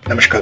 नमस्कार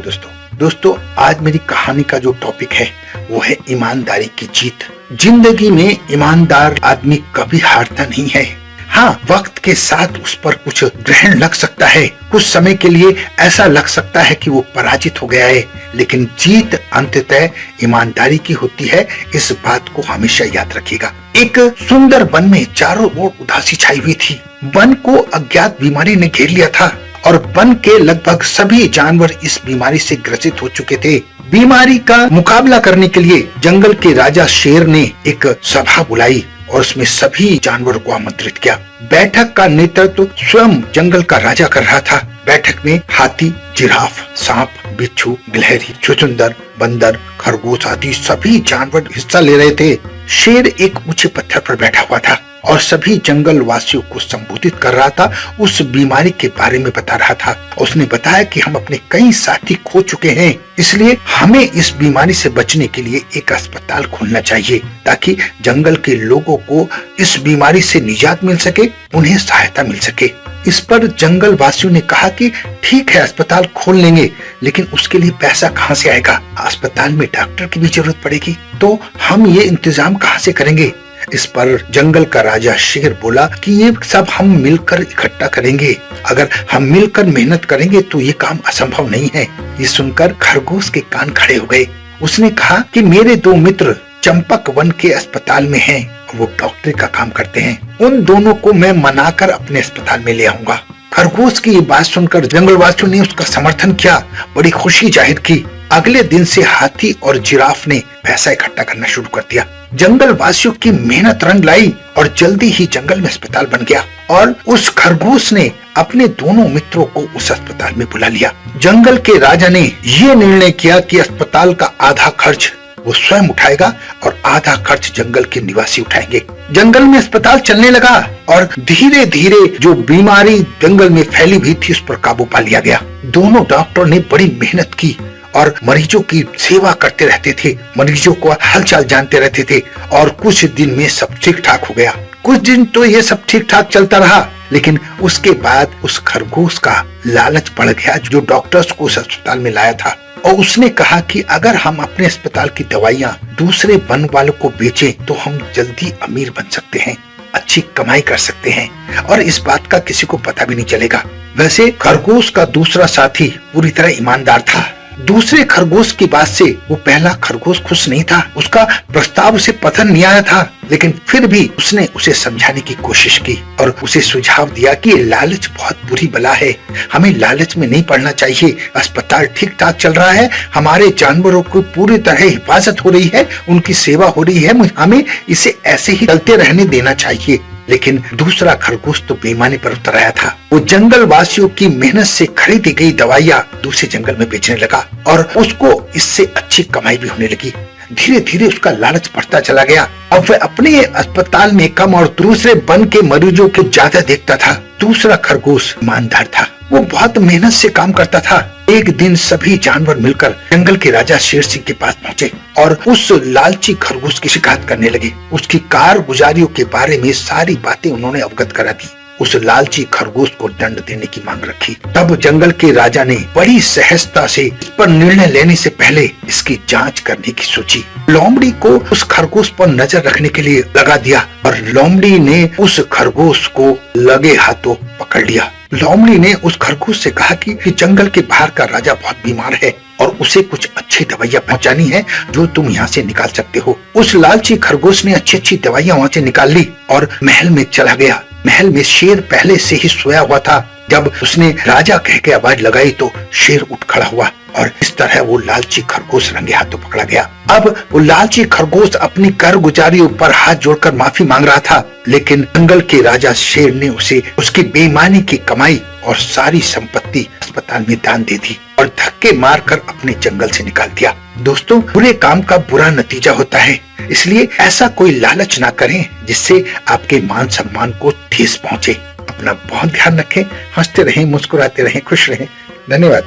दोस्तों आज मेरी कहानी का जो टॉपिक है वो है ईमानदारी की जीत। जिंदगी में ईमानदार आदमी कभी हारता नहीं है। हाँ, वक्त के साथ उस पर कुछ ग्रहण लग सकता है, कुछ समय के लिए ऐसा लग सकता है कि वो पराजित हो गया है, लेकिन जीत अंततः ईमानदारी की होती है। इस बात को हमेशा याद रखिएगा। एक सुंदर वन में चारों ओर उदासी छाई हुई थी। वन को अज्ञात बीमारी ने घेर लिया था और वन के लगभग सभी जानवर इस बीमारी से ग्रसित हो चुके थे। बीमारी का मुकाबला करने के लिए जंगल के राजा शेर ने एक सभा बुलाई और उसमें सभी जानवरों को आमंत्रित किया। बैठक का नेतृत्व स्वयं जंगल का राजा कर रहा था। बैठक में हाथी, जिराफ, सांप, बिच्छू, गिलहरी, चुचुंदर, बंदर, खरगोश आदि सभी जानवर हिस्सा ले रहे थे। शेर एक ऊंचे पत्थर पर बैठा हुआ था और सभी जंगल वासियों को संबोधित कर रहा था, उस बीमारी के बारे में बता रहा था। उसने बताया कि हम अपने कई साथी खो चुके हैं, इसलिए हमें इस बीमारी से बचने के लिए एक अस्पताल खोलना चाहिए ताकि जंगल के लोगों को इस बीमारी से निजात मिल सके, उन्हें सहायता मिल सके। इस पर जंगल वासियों ने कहा कि ठीक है, अस्पताल खोल लेंगे, लेकिन उसके लिए पैसा कहाँ से आएगा? अस्पताल में डॉक्टर की भी जरूरत पड़ेगी, तो हम ये इंतजाम कहाँ से करेंगे? इस पर जंगल का राजा शेर बोला कि ये सब हम मिलकर इकट्ठा करेंगे। अगर हम मिलकर मेहनत करेंगे तो ये काम असंभव नहीं है। ये सुनकर खरगोश के कान खड़े हो गए। उसने कहा कि मेरे दो मित्र चंपक वन के अस्पताल में हैं, वो डॉक्टरी का काम करते हैं। उन दोनों को मैं मनाकर अपने अस्पताल में ले आऊंगा। खरगोश की ये बात सुनकर जंगलवासियों ने उसका समर्थन किया, बड़ी खुशी जाहिर की। अगले दिन से हाथी और जिराफ ने पैसा इकट्ठा करना शुरू कर दिया। जंगल वासियों की मेहनत रंग लाई और जल्दी ही जंगल में अस्पताल बन गया और उस खरगोश ने अपने दोनों मित्रों को उस अस्पताल में बुला लिया। जंगल के राजा ने ये निर्णय किया कि अस्पताल का आधा खर्च वो स्वयं उठाएगा और आधा खर्च जंगल के निवासी उठाएंगे। जंगल में अस्पताल चलने लगा और धीरे धीरे जो बीमारी जंगल में फैली हुई थी उस पर काबू पा लिया गया। दोनों डॉक्टर ने बड़ी मेहनत की और मरीजों की सेवा करते रहते थे, मरीजों को हालचाल जानते रहते थे और कुछ दिन में सब ठीक ठाक हो गया। कुछ दिन तो ये सब ठीक ठाक चलता रहा, लेकिन उसके बाद उस खरगोश का लालच बढ़ गया जो डॉक्टर्स को उस अस्पताल में लाया था, और उसने कहा कि अगर हम अपने अस्पताल की दवाइयाँ दूसरे वन वालों को बेचें तो हम जल्दी अमीर बन सकते हैं, अच्छी कमाई कर सकते हैं और इस बात का किसी को पता भी नहीं चलेगा। वैसे खरगोश का दूसरा साथी पूरी तरह ईमानदार था। दूसरे खरगोश की बात से वो पहला खरगोश खुश नहीं था। उसका प्रस्ताव उसे पसंद नहीं आया था, लेकिन फिर भी उसने उसे समझाने की कोशिश की और उसे सुझाव दिया कि ये लालच बहुत बुरी बला है, हमें लालच में नहीं पड़ना चाहिए। अस्पताल ठीक ठाक चल रहा है, हमारे जानवरों को पूरी तरह हिफाजत हो रही है, उनकी सेवा हो रही है, हमें इसे ऐसे ही चलते रहने देना चाहिए। लेकिन दूसरा खरगोश तो बेईमानी पर उतर आया था। वो जंगल वासियों की मेहनत से खरीदी गई दवाइयाँ दूसरे जंगल में बेचने लगा और उसको इससे अच्छी कमाई भी होने लगी। धीरे धीरे उसका लालच बढ़ता चला गया। अब वह अपने अस्पताल में कम और दूसरे वन के मरीजों को ज्यादा देखता था। दूसरा खरगोश ईमानदार था, वो बहुत मेहनत से काम करता था। एक दिन सभी जानवर मिलकर जंगल के राजा शेर सिंह के पास पहुँचे और उस लालची खरगोश की शिकायत करने लगे। उसकी कारगुजारियों के बारे में सारी बातें उन्होंने अवगत करा दी। उस लालची खरगोश को दंड देने की मांग रखी। तब जंगल के राजा ने बड़ी सहजता से इस पर निर्णय लेने से पहले इसकी जांच करने की सोची। लोमड़ी को उस खरगोश पर नजर रखने के लिए लगा दिया और लोमड़ी ने उस खरगोश को लगे हाथों पकड़ लिया। लोमड़ी ने उस खरगोश से कहा कि जंगल के बाहर का राजा बहुत बीमार है और उसे कुछ अच्छी दवाइयाँ पहुँचानी है जो तुम यहाँ से निकाल सकते हो। उस लालची खरगोश ने अच्छी अच्छी दवाइयाँ वहाँ से निकाल ली और महल में चला गया। महल में शेर पहले से ही सोया हुआ था। जब उसने राजा कह के आवाज लगाई तो शेर उठ खड़ा हुआ और इस तरह वो लालची खरगोश रंगे हाथों पकड़ा गया। अब वो लालची खरगोश अपनी कारगुजारियों पर हाथ जोड़कर माफी मांग रहा था, लेकिन जंगल के राजा शेर ने उसे उसकी बेईमानी की कमाई और सारी संपत्ति अस्पताल में दान दे दी और धक्के मारकर अपने जंगल से निकाल दिया। दोस्तों, बुरे काम का बुरा नतीजा होता है, इसलिए ऐसा कोई लालच ना करें जिससे आपके मान सम्मान को ठेस पहुंचे। अपना बहुत ध्यान रखें, हंसते रहें, मुस्कुराते रहें, खुश रहें। धन्यवाद।